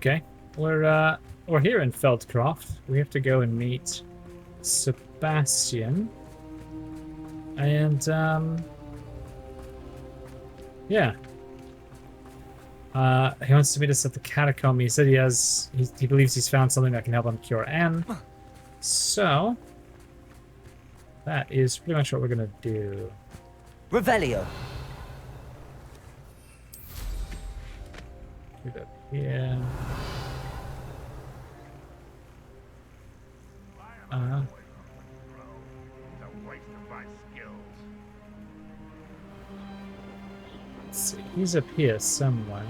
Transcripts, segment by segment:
Okay, we're here in Feldcroft. We have to go and meet Sebastian, and yeah. He wants to meet us at the Catacomb. He said he believes he's found something that can help him cure Anne. So that is pretty much what we're gonna do. Revelio. Get up here. Let's see. He's up here somewhere.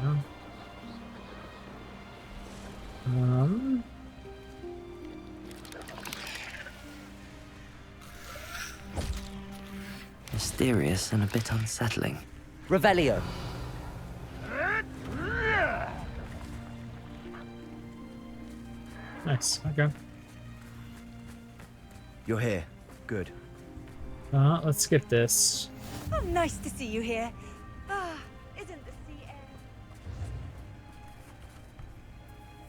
Mysterious and a bit unsettling. Revelio. Nice. Okay. You're here. Good. Let's skip this. Oh, nice to see you here. Ah, isn't the sea air?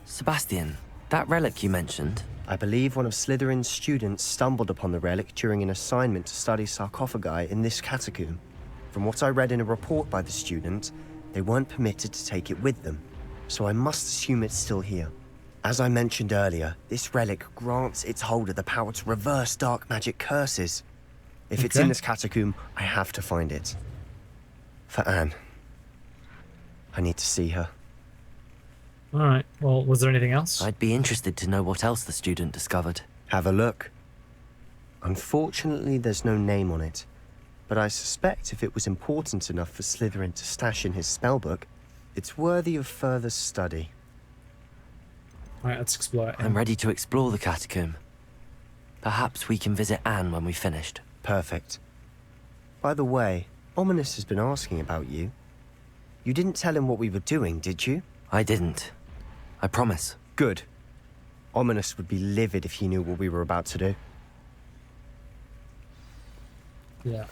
Sebastian, that relic you mentioned, I believe one of Slytherin's students stumbled upon the relic during an assignment to study sarcophagi in this catacomb. From what I read in a report by the student, they weren't permitted to take it with them, so I must assume it's still here. As I mentioned earlier, this relic grants its holder the power to reverse dark magic curses. If it's in this catacomb, I have to find it. For Anne. I need to see her. Alright, well, was there anything else? I'd be interested to know what else the student discovered. Have a look. Unfortunately, there's no name on it, but I suspect if it was important enough for Slytherin to stash in his spellbook, it's worthy of further study. Alright, let's explore it. I'm ready to explore the catacomb. Perhaps we can visit Anne when we've finished. Perfect. By the way, Ominous has been asking about you. You didn't tell him what we were doing, did you? I didn't. I promise. Good. Ominous would be livid if he knew what we were about to do. Yeah.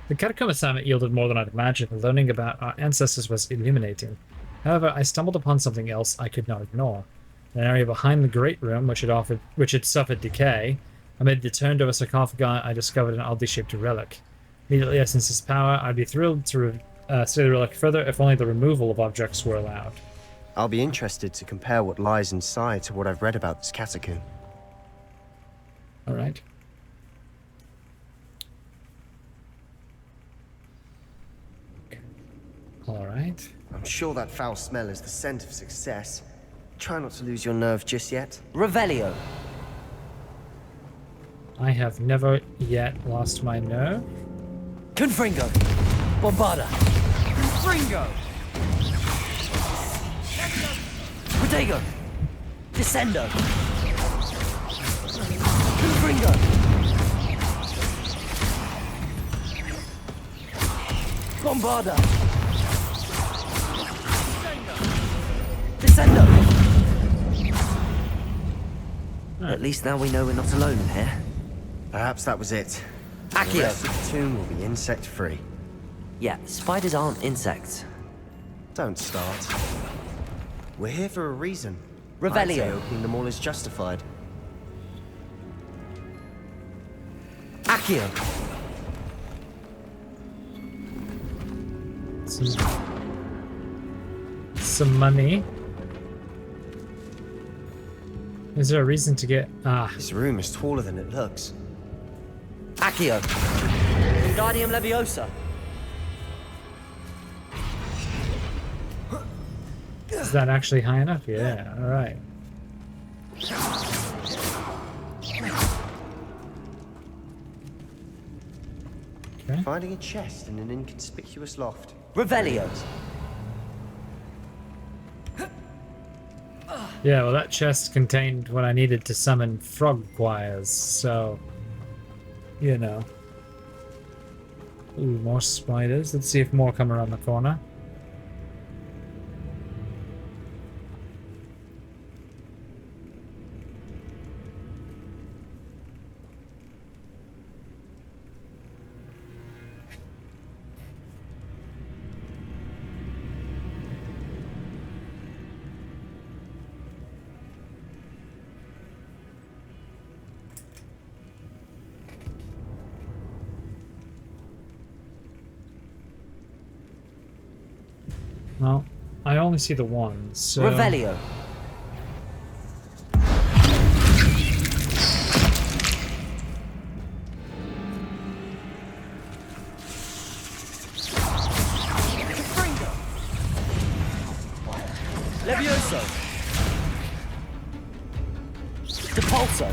The Catacomb assignment yielded more than I'd imagined. Learning about our ancestors was illuminating. However, I stumbled upon something else I could not ignore. An area behind the Great Room, which had suffered decay. Amid the turned-over sarcophagi, I discovered an oddly shaped relic. Immediately I sensed its power. I'd be thrilled to study the relic further if only the removal of objects were allowed. I'll be interested to compare what lies inside to what I've read about this catacomb. Alright. Alright. I'm sure that foul smell is the scent of success. Try not to lose your nerve just yet. Revelio. I have never yet lost my nerve. Confringo. Bombarda. Confringo. Protego. Descendo. Confringo. Bombarda. Descendo. At least now we know we're not alone in here. Perhaps that was it. The Accio. rest of the tomb will be insect-free. Yeah, spiders aren't insects. Don't start. We're here for a reason. Revelio. I'd say opening them all is justified. Accio. Some money. Is there a reason to get... This room is taller than it looks. Accio. Wingardium Leviosa. Is that actually high enough? Yeah, alright. Okay. Finding a chest in an inconspicuous loft. Revelio. Yeah, well that chest contained what I needed to summon frog choirs, so... You know. Ooh, more spiders. Let's see if more come around the corner. Well, I only see the one, so... Revelio. Confringo. Levioso. Depulso.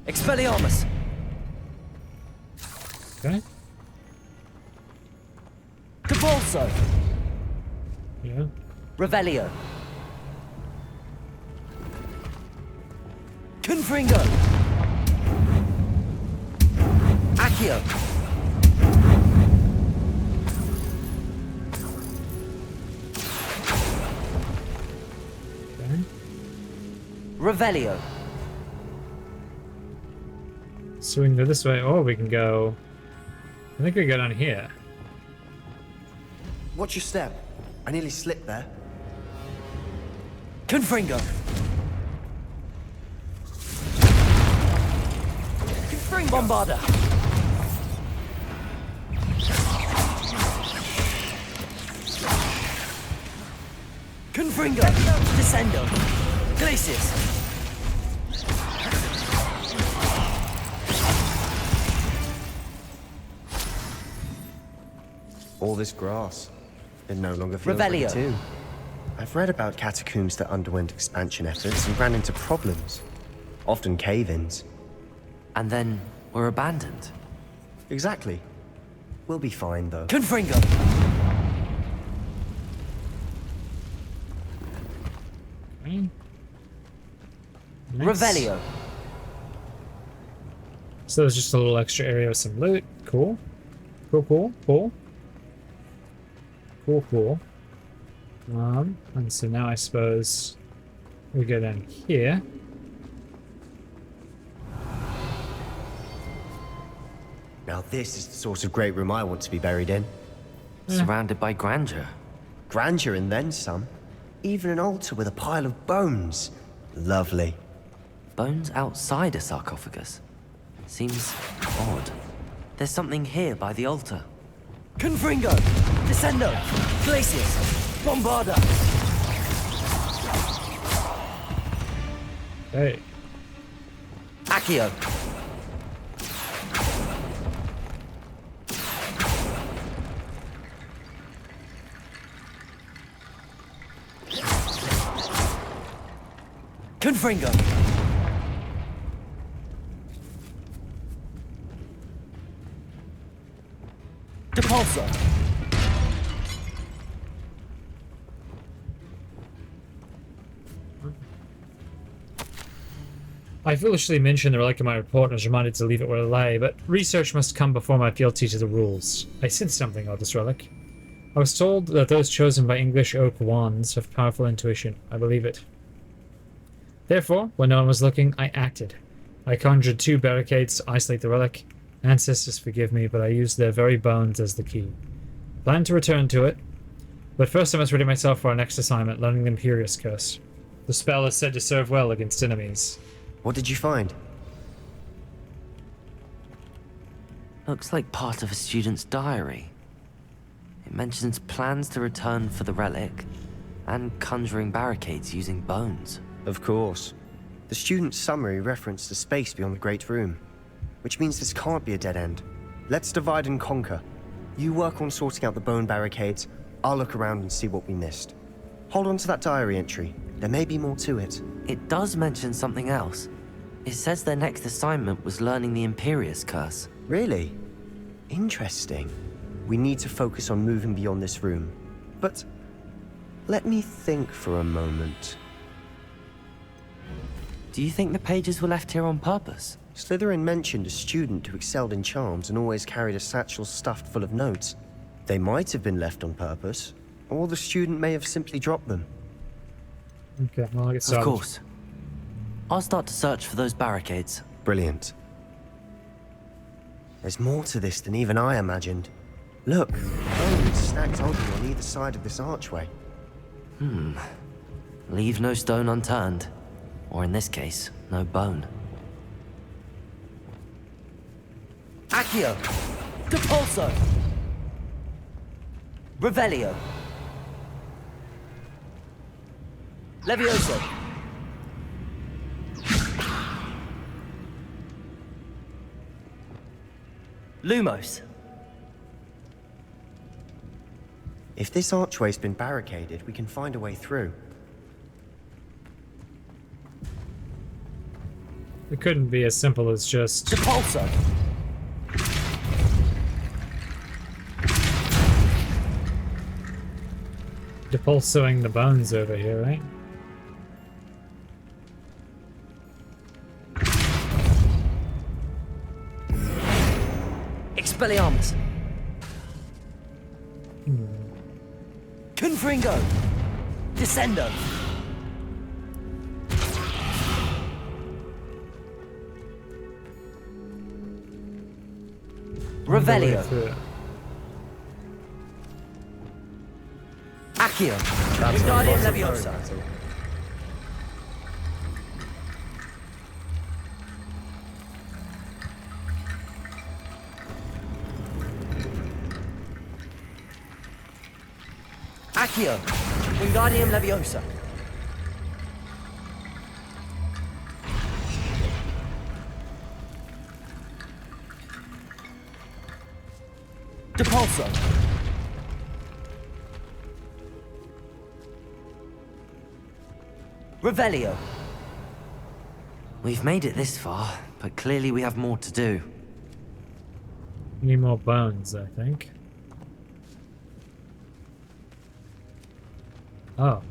Expelliarmus. Okay. Depulso. Yeah. Revelio. Confringo. Accio. Okay. Revelio. So we can go this way, or we can go... I think we go down here. Watch your step. I nearly slipped there. Confringo. Confringo. Bombarda. Confringo. Descendo. Glacius. All this grass. It no longer feels like Revelio. a tomb. I've read about catacombs that underwent expansion efforts and ran into problems. Often cave-ins. And then were abandoned. Exactly. We'll be fine, though. Confringo. Okay. Nice. Revelio. So there's just a little extra area with some loot. Cool. Cool, cool, cool. Cool, cool. And so now I suppose we go down here. Now this is the sort of great room I want to be buried in. Surrounded by grandeur. Grandeur and then some. Even an altar with a pile of bones. Lovely. Bones outside a sarcophagus. Seems odd. There's something here by the altar. Confringo. Descendo. Glacius. Bombarda. Hey. Accio. Confringo. Depulso. I foolishly mentioned the relic in my report and was reminded to leave it where it lay, but research must come before my fealty to the rules. I sensed something about this relic. I was told that those chosen by English oak wands have powerful intuition. I believe it. Therefore, when no one was looking, I acted. I conjured 2 barricades to isolate the relic. Ancestors forgive me, but I used their very bones as the key. Plan to return to it, but first I must ready myself for our next assignment, learning the Imperious Curse. The spell is said to serve well against enemies. What did you find? Looks like part of a student's diary. It mentions plans to return for the relic and conjuring barricades using bones. Of course. The student's summary referenced the space beyond the Great Room, which means this can't be a dead end. Let's divide and conquer. You work on sorting out the bone barricades, I'll look around and see what we missed. Hold on to that diary entry. There may be more to it. It does mention something else. It says their next assignment was learning the Imperious Curse. Really? Interesting. We need to focus on moving beyond this room. But let me think for a moment. Do you think the pages were left here on purpose? Slytherin mentioned a student who excelled in charms and always carried a satchel stuffed full of notes. They might have been left on purpose, or the student may have simply dropped them. Okay, well, I get Of started. course. I'll start to search for those barricades. Brilliant. There's more to this than even I imagined. Look, bones stacked oddly on either side of this archway. Leave no stone unturned. Or in this case, no bone. Accio. Depulso. Revelio. Levioso. Lumos. If this archway's been barricaded, we can find a way through. It couldn't be as simple as just... Depulso. depulsoing the bones over here, right? Expelliarmus. Confringo. Descendo. Revelio. Accio. Wingardium Leviosa. Accio. Wingardium Leviosa. Depulso. Revelio. We've made it this far, but clearly we have more to do. Need more bones, I think. Oh.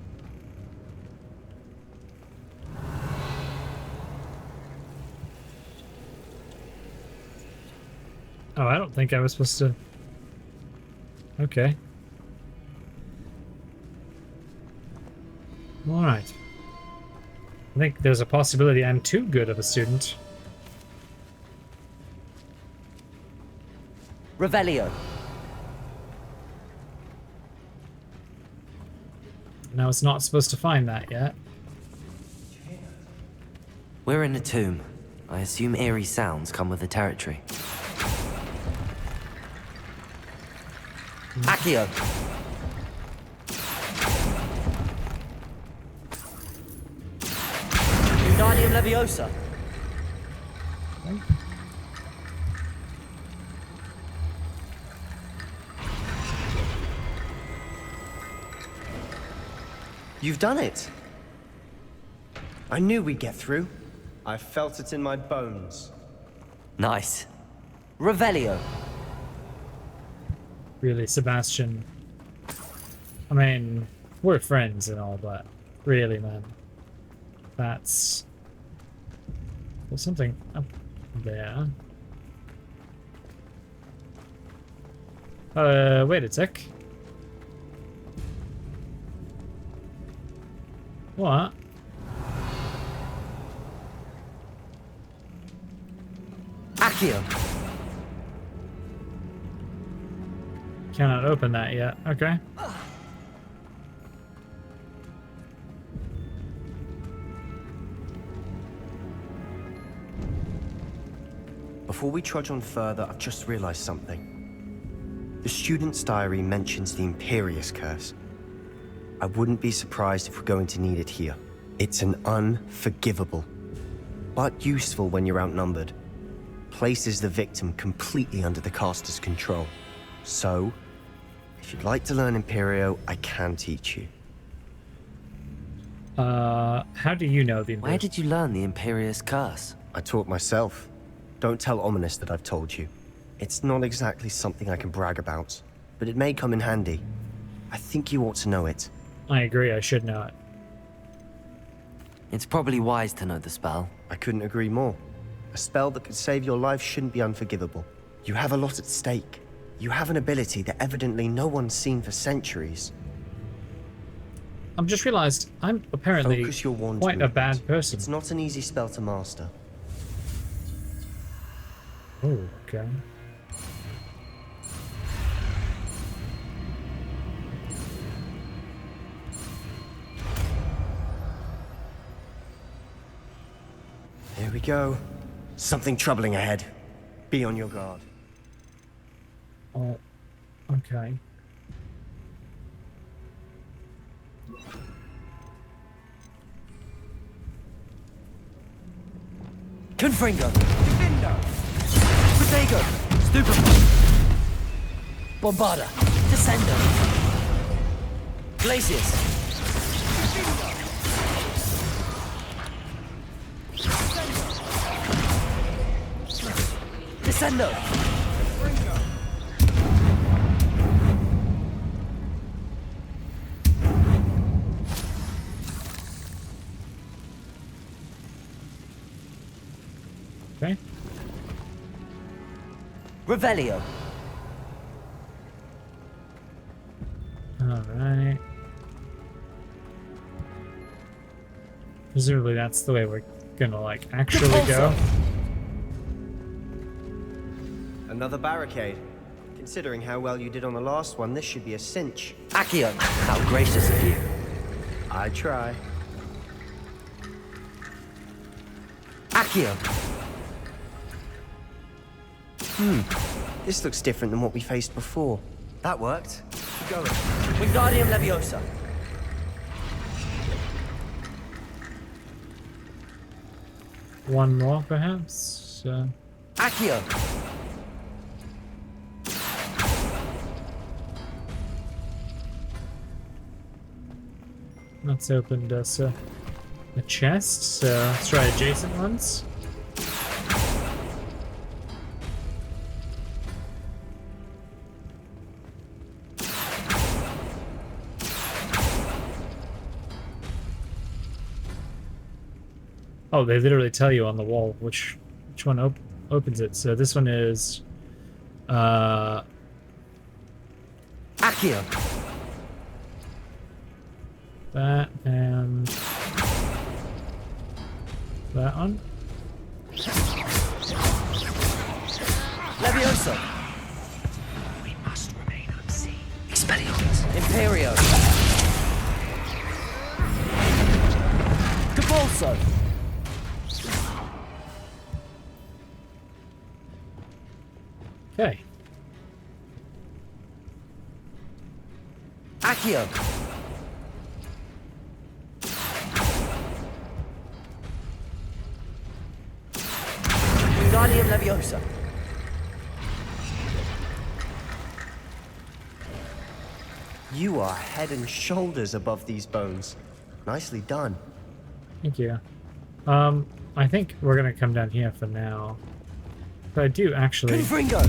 Oh, I don't think I was supposed to... Okay. Alright. I think there's a possibility I'm too good of a student. Revelio. Now it's not supposed to find that yet. We're in a tomb. I assume eerie sounds come with the territory. Accio. Wingardium Leviosa. You've done it! I knew we'd get through. I felt it in my bones. Nice. Revelio. Really, Sebastian. I mean, we're friends and all, but really, man. That's... There's something up there. Wait a sec. What? Accio. Cannot open that yet. Okay. Before we trudge on further, I've just realized something. The student's diary mentions the Imperious Curse. I wouldn't be surprised if we're going to need it here. It's an unforgivable, but useful when you're outnumbered. Places the victim completely under the caster's control. So, if you'd like to learn Imperio, I can teach you. How do you know the Where did you learn the Imperious Curse? I taught myself. Don't tell Ominous that I've told you. It's not exactly something I can brag about, but it may come in handy. I think you ought to know it. I agree, I should know it. It's probably wise to know the spell. I couldn't agree more. A spell that could save your life shouldn't be unforgivable. You have a lot at stake. You have an ability that evidently no one's seen for centuries. I've just realized I'm apparently Focus your wand quite a movement. bad person. It's not an easy spell to master. Oh, okay. Here we go. Something troubling ahead. Be on your guard. Oh, okay. Confringo. Defendo. Protego. Stupefy. Bombarda. Descendo. Glacius. Descendo. Okay. Revelio. Alright. Presumably that's the way we're gonna, like, actually go. Another barricade. Considering how well you did on the last one, this should be a cinch. Accio. How gracious of you. I try. Accio. This looks different than what we faced before. That worked. Keep going. Wingardium Leviosa. One more, perhaps? Accio. That's opened us a chest, so let's try adjacent ones. Oh, they literally tell you on the wall which one opens it. So this one is Accio. that and that one. Leviosa. We must remain unseen. Expelliarmus. Imperio. Capulso. Okay. Accio. Wingardium Leviosa. You are head and shoulders above these bones. Nicely done. Thank you. I think we're gonna come down here for now. But I do actually. Confringo.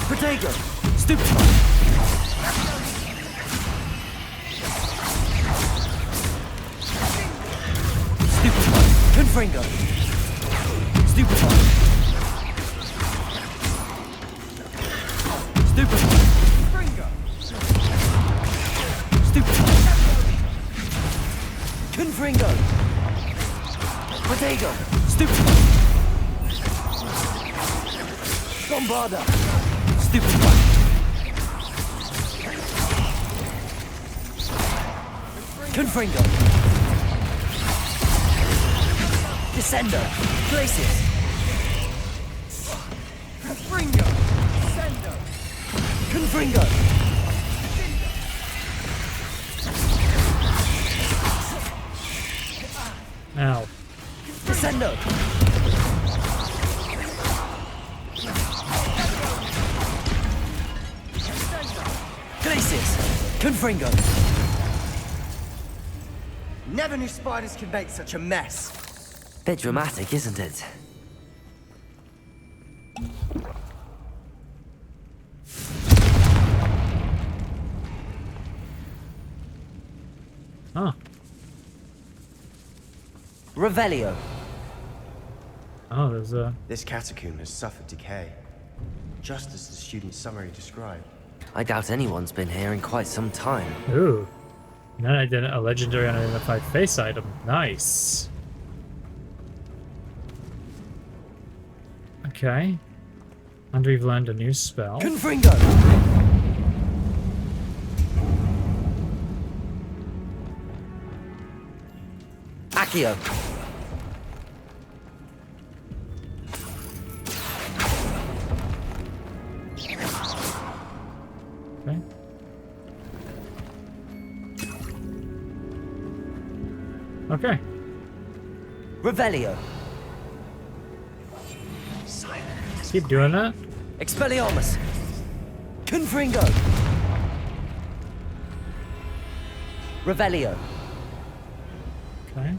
Protego. Stupefy. Stupefy. Confringo. Stupefy. Stupefy. Stupefy. Confringo. Protego. Stupefy. Bombarda. Stupefy. Confringo. Descendo. Glacius. Confringo. Descendo. Confringo. Ow. Descendo. Glacius. Confringo. Never knew spiders could make such a mess. Bit dramatic, isn't it? Huh. Revelio. Oh, there's a. This catacomb has suffered decay, just as the student's summary described. I doubt anyone's been here in quite some time. Ooh. A legendary unidentified face item. Nice. Okay. And we've learned a new spell. Confringo. Accio. Okay. Revelio. Keep doing that. Expelliarmus. Confringo. Revelio. Okay.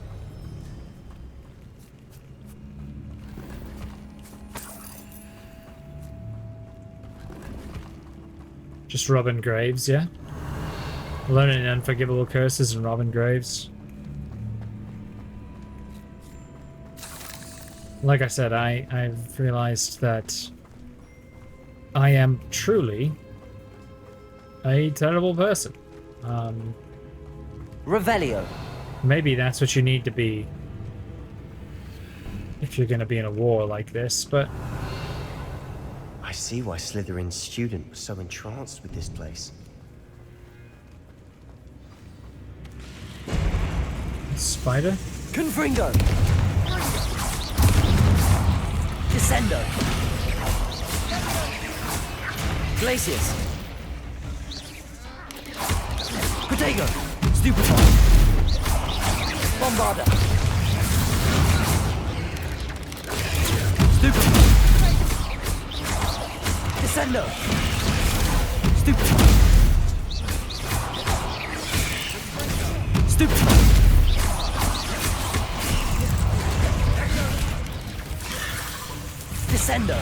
Just Robin Graves, yeah? Learning unforgivable curses and Robin Graves. Like I said, I've realized that I am truly a terrible person. Revelio. Maybe that's what you need to be if you're going to be in a war like this, but I see why Slytherin's student was so entranced with this place. Spider? Confringo. Descendo. Glacius. Protego. Stupefy. Bombarda. Stupefy. Descendo. Stupefy. Stupefy. Descendo.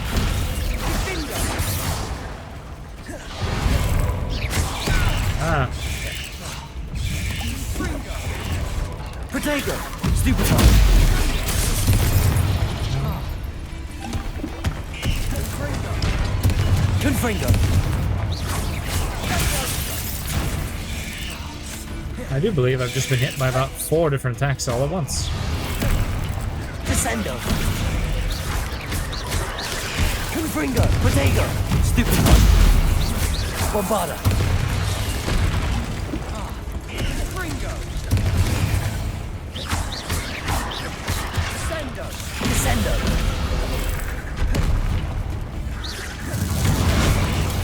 Ah, Protego. Stupefy. Confringo. I do believe I've just been hit by about 4 different attacks all at once. Descendo. Confringo. Protego. Stupefy. Bombarda. Descendo.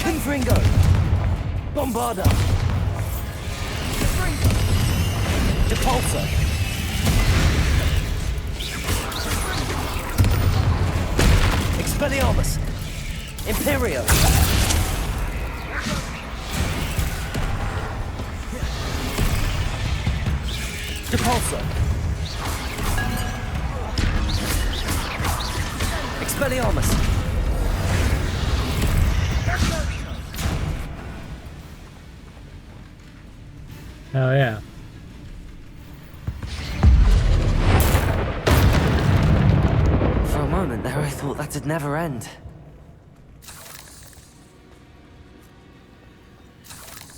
Confringo. Bombarda. Depulso. Expelliarmus. Imperio. Depulso. Expelliarmus. Hell yeah. For a moment there, I thought that'd never end.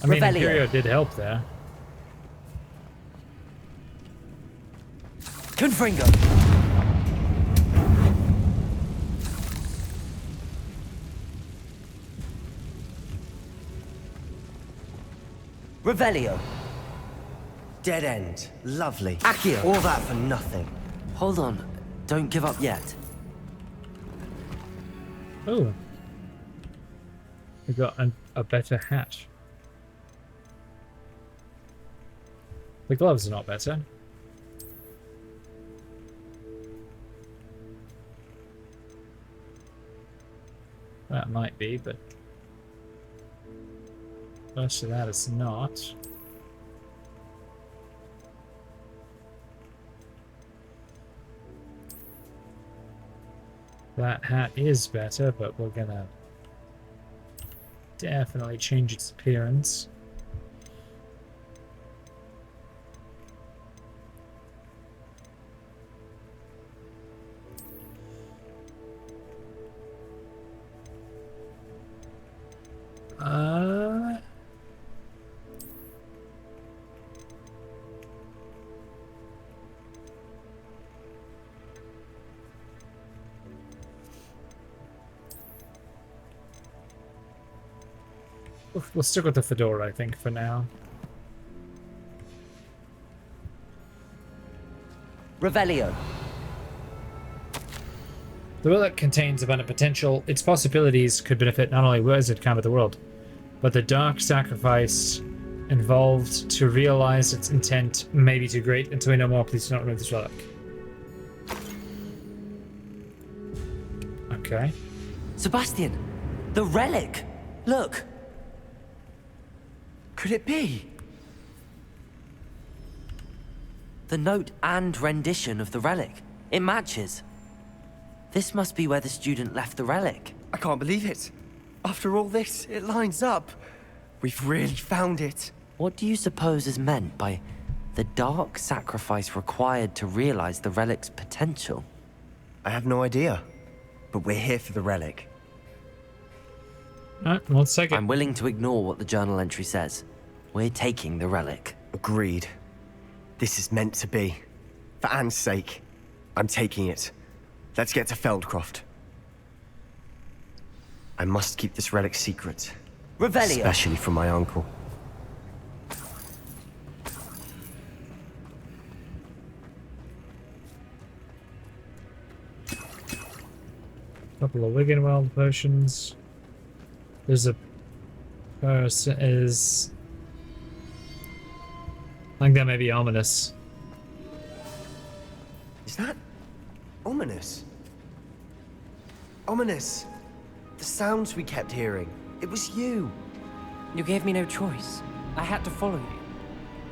I mean, Revelio. Imperio did help there. Confringo. Revelio. Dead end. Lovely. Accio. All that for nothing. Hold on, don't give up yet. Oh. We got a better hat. The gloves are not better. That might be, but most of that is not. That hat is better, but we're gonna definitely change its appearance. We'll stick with the fedora, I think, for now. Revelio. The relic contains abundant potential. Its possibilities could benefit not only Wizard Camp of the world, but the dark sacrifice involved to realize its intent may be too great. Until we know more, please do not remove this relic. Okay. Sebastian, the relic! Look! Could it be? The note and rendition of the relic. It matches. This must be where the student left the relic. I can't believe it. After all this, it lines up. We've really found it. What do you suppose is meant by the dark sacrifice required to realize the relic's potential? I have no idea, but we're here for the relic. Alright, one second. I'm willing to ignore what the journal entry says. We're taking the relic. Agreed. This is meant to be. For Anne's sake, I'm taking it. Let's get to Feldcroft. I must keep this relic secret. Revelio! Especially from my uncle. Couple of Wiggenweld potions. There's a person is. I think that may be ominous. Is that ominous? Ominous. The sounds we kept hearing. It was you. You gave me no choice. I had to follow you.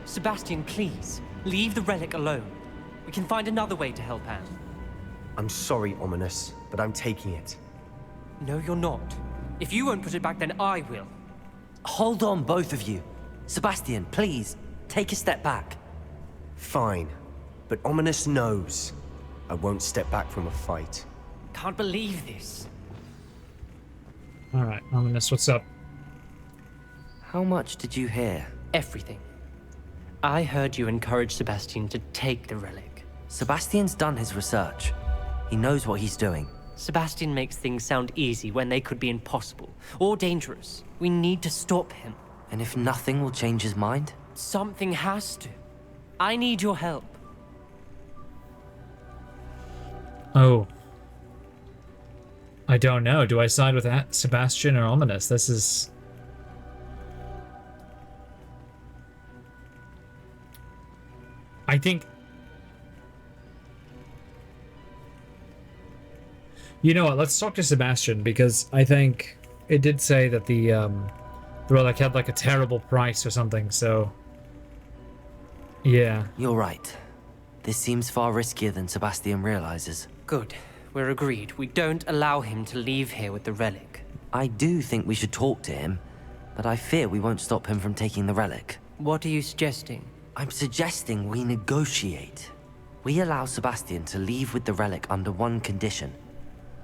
Sebastian, please, leave the relic alone. We can find another way to help Anne. I'm sorry, Ominous, but I'm taking it. No, you're not. If you won't put it back, then I will. Hold on, both of you. Sebastian, please, take a step back. Fine, but Ominous knows I won't step back from a fight. Can't believe this. Alright, ominous, what's up? How much did you hear? Everything. I heard you encourage Sebastian to take the relic. Sebastian's done his research. He knows what he's doing. Sebastian makes things sound easy when they could be impossible or dangerous. We need to stop him. And if nothing will change his mind? Something has to. I need your help. Oh. I don't know. Do I side with Sebastian or Ominous? This is... I think... You know what? Let's talk to Sebastian, because I think it did say that the relic had like a terrible price or something, so... Yeah. You're right. This seems far riskier than Sebastian realizes. Good. We're agreed. We don't allow him to leave here with the relic. I do think we should talk to him, but I fear we won't stop him from taking the relic. What are you suggesting? I'm suggesting we negotiate. We allow Sebastian to leave with the relic under one condition.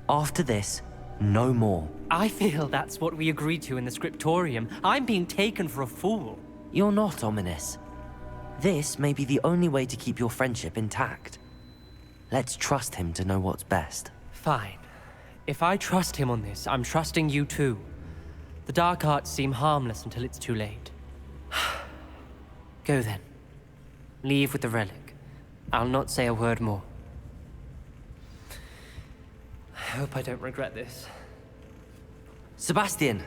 After this, no more. I feel that's what we agreed to in the scriptorium. I'm being taken for a fool. You're not, Ominous. This may be the only way to keep your friendship intact. Let's trust him to know what's best. Fine. If I trust him on this, I'm trusting you too. The dark arts seem harmless until it's too late. Go then. Leave with the relic. I'll not say a word more. I hope I don't regret this. Sebastian,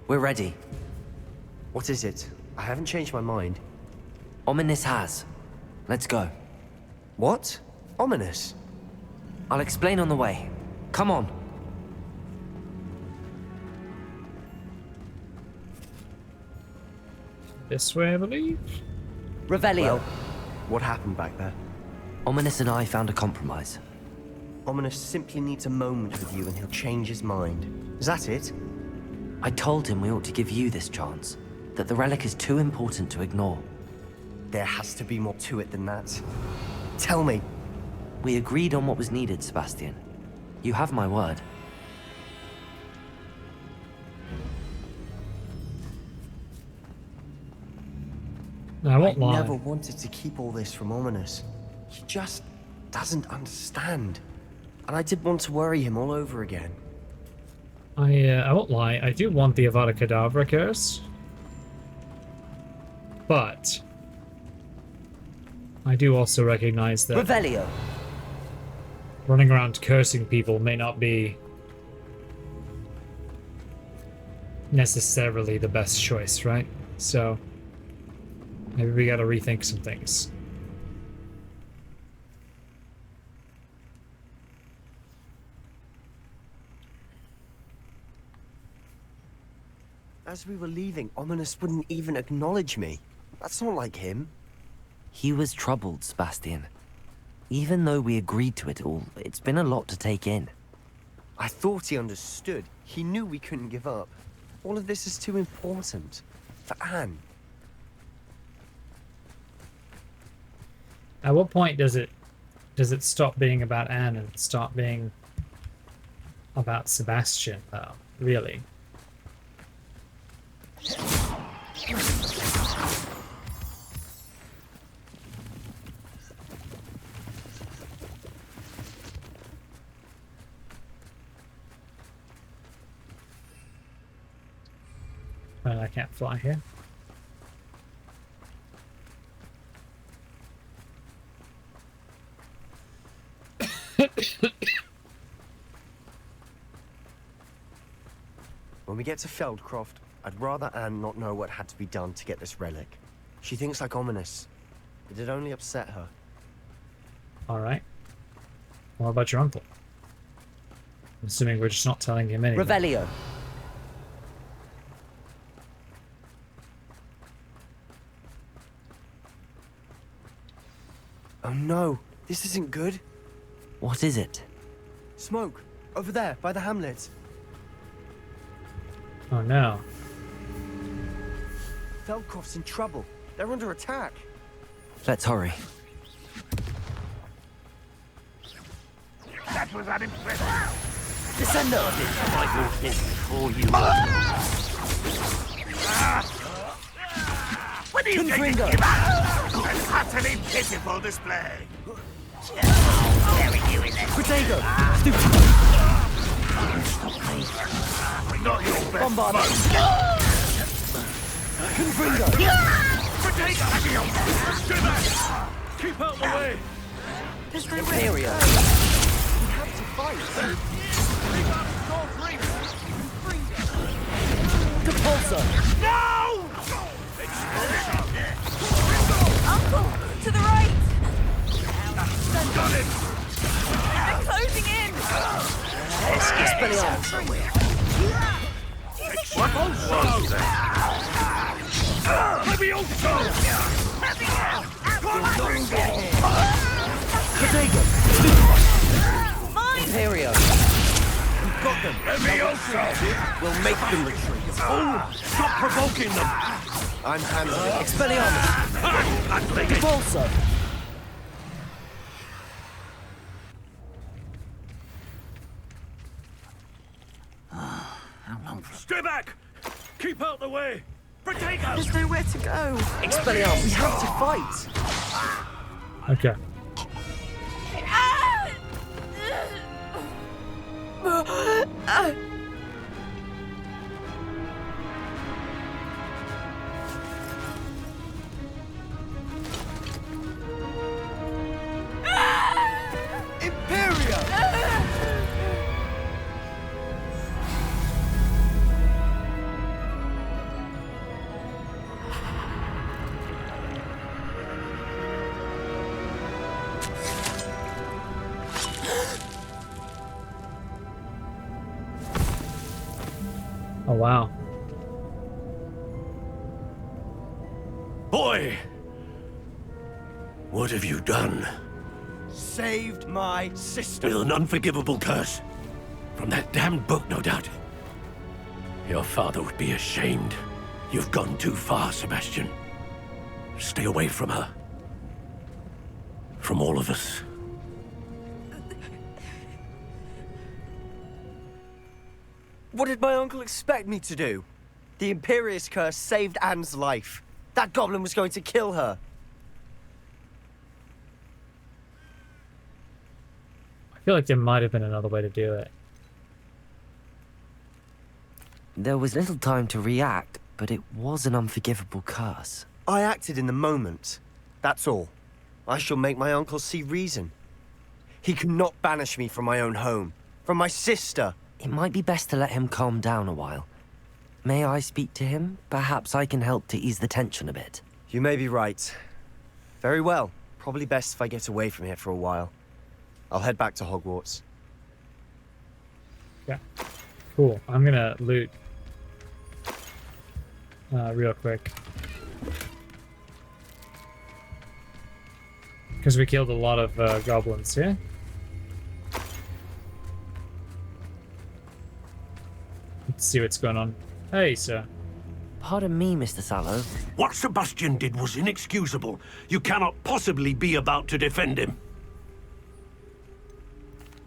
we're ready. What is it? I haven't changed my mind. Ominous has. Let's go. What? Ominous? I'll explain on the way. Come on. This way, I believe? Revelio. Well, what happened back there? Ominous and I found a compromise. Ominous simply needs a moment with you and he'll change his mind. Is that it? I told him we ought to give you this chance. That the relic is too important to ignore. There has to be more to it than that. Tell me. We agreed on what was needed, Sebastian. You have my word. I won't I lie. never wanted to keep all this from Ominous. He just doesn't understand. And I did want to worry him all over again. I won't lie. I do want the Avada Kedavra curse. But... I do also recognize that Revelio. running around cursing people may not be necessarily the best choice, right? So... Maybe we gotta rethink some things. As we were leaving, Ominous wouldn't even acknowledge me. That's not like him. He was troubled, Sebastian. Even though we agreed to it all, it's been a lot to take in. I thought he understood. He knew we couldn't give up. All of this is too important. For Anne. At what point does it stop being about Anne and start being about Sebastian, though? Really? Well, I can't fly here. When we get to Feldcroft, I'd rather Anne not know what had to be done to get this relic. She thinks like Ominous. It'd only upset her. Alright. What about your uncle? I'm assuming we're just not telling him anything. Revelio. Oh no, this isn't good. What is it? Smoke, over there, by the hamlet. Oh no. Feldcroft's in trouble. They're under attack. Let's hurry. That was unimpressive. Descender! I walked in before you. When do you think you give up? An utterly pitiful display. Staring you in there. Protego! Not your best Bombard! Confringo! Keep out the way! Imperio! Compulsor! No! Uncle, to the right! Got it! They're closing in! Expelliarmus! What was that? Levioso! Protego! Mine! Imperio! We've got them! Levioso! We'll make them retreat! Oh! Stop provoking them! I'm handling it. Expelliarmus! Compulsor! Stay back! Keep out the way! Protego! There's nowhere to go. Expelliarmus! We have to fight. Okay. Imperio! Oh wow. Boy! What have you done? Saved my sister. With an unforgivable curse. From that damned book, no doubt. Your father would be ashamed. You've gone too far, Sebastian. Stay away from her. From all of us. What did my uncle expect me to do? The Imperious curse saved Anne's life. That goblin was going to kill her. I feel like there might have been another way to do it. There was little time to react, but it was an unforgivable curse. I acted in the moment. That's all. I shall make my uncle see reason. He cannot banish me from my own home. From my sister. It might be best to let him calm down a while. May I speak to him? Perhaps I can help to ease the tension a bit. You may be right. Very well. Probably best if I get away from here for a while. I'll head back to Hogwarts. Yeah. Cool. I'm gonna loot real quick. Because we killed a lot of goblins, yeah? Let's see what's going on. Hey, sir. Pardon me, Mr. Sallow. What Sebastian did was inexcusable. You cannot possibly be about to defend him.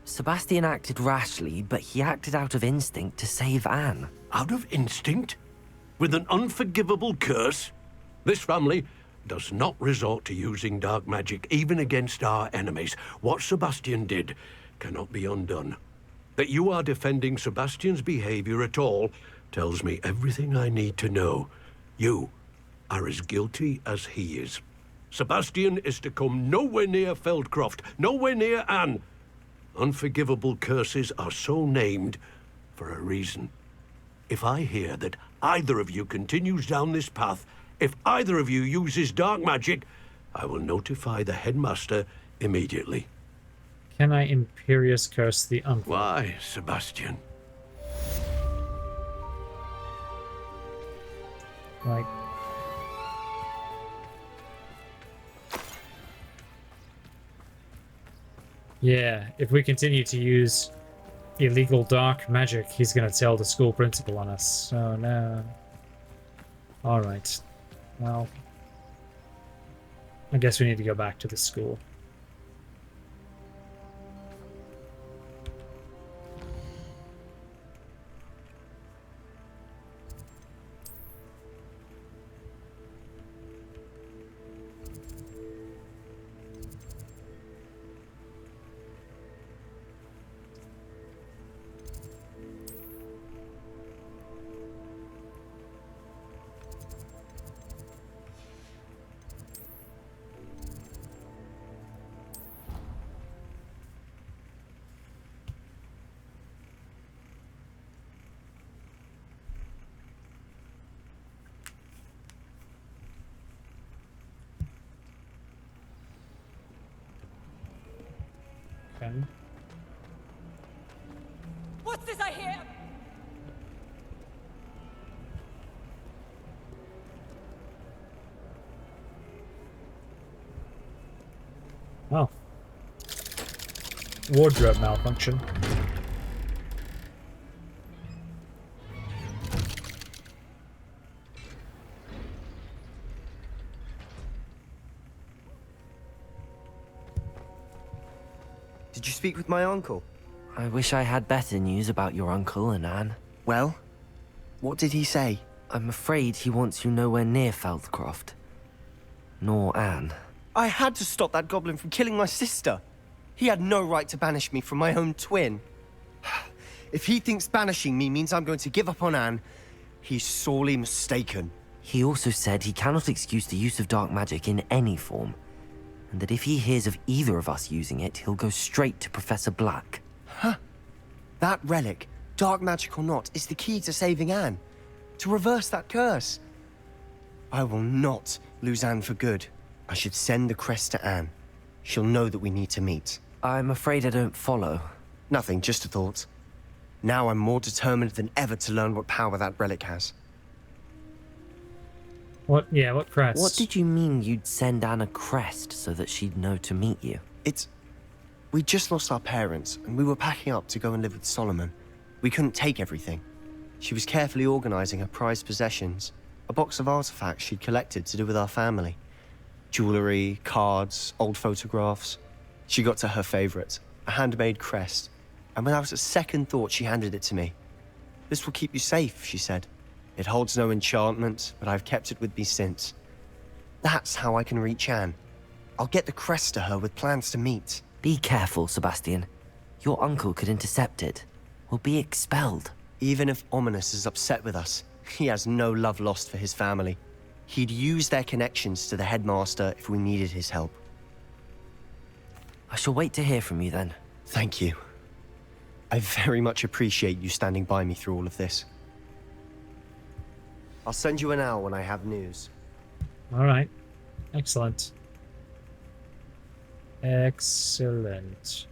Sebastian acted rashly, but he acted out of instinct to save Anne. Out of instinct? With an unforgivable curse? This family does not resort to using dark magic even against our enemies. What Sebastian did cannot be undone. That you are defending Sebastian's behavior at all tells me everything I need to know. You are as guilty as he is. Sebastian is to come nowhere near Feldcroft, nowhere near Anne. Unforgivable curses are so named for a reason. If I hear that either of you continues down this path, if either of you uses dark magic, I will notify the headmaster immediately. Can I Imperious Curse the uncle? Why, Sebastian? Like... Yeah, if we continue to use illegal dark magic, he's gonna tell the school principal on us. Oh no. Alright. Well, I guess we need to go back to the school. Okay. What's this I hear? Oh. Wardrobe malfunction. Did you speak with my uncle? I wish I had better news about your uncle and Anne. Well, what did he say? I'm afraid he wants you nowhere near Feldcroft. Nor Anne. I had to stop that goblin from killing my sister. He had no right to banish me from my own twin. If he thinks banishing me means I'm going to give up on Anne, he's sorely mistaken. He also said he cannot excuse the use of dark magic in any form, and that if he hears of either of us using it, he'll go straight to Professor Black. That relic, dark magic or not, is the key to saving Anne. To reverse that curse. I will not lose Anne for good. I should send the crest to Anne. She'll know that we need to meet. I'm afraid I don't follow. Nothing, just a thought. Now I'm more determined than ever to learn what power that relic has. What? Yeah, what crest? What did you mean you'd send Anne a crest so that she'd know to meet you? We just lost our parents, and we were packing up to go and live with Solomon. We couldn't take everything. She was carefully organizing her prized possessions, a box of artifacts she'd collected to do with our family. Jewelry, cards, old photographs. She got to her favorite, a handmade crest, and without a second thought she handed it to me. This will keep you safe, she said. It holds no enchantment, but I've kept it with me since. That's how I can reach Anne. I'll get the crest to her with plans to meet. Be careful, Sebastian. Your uncle could intercept it. We'll be expelled. Even if Ominous is upset with us, he has no love lost for his family. He'd use their connections to the headmaster if we needed his help. I shall wait to hear from you then. Thank you. I very much appreciate you standing by me through all of this. I'll send you an owl when I have news. All right. Excellent. Excellent.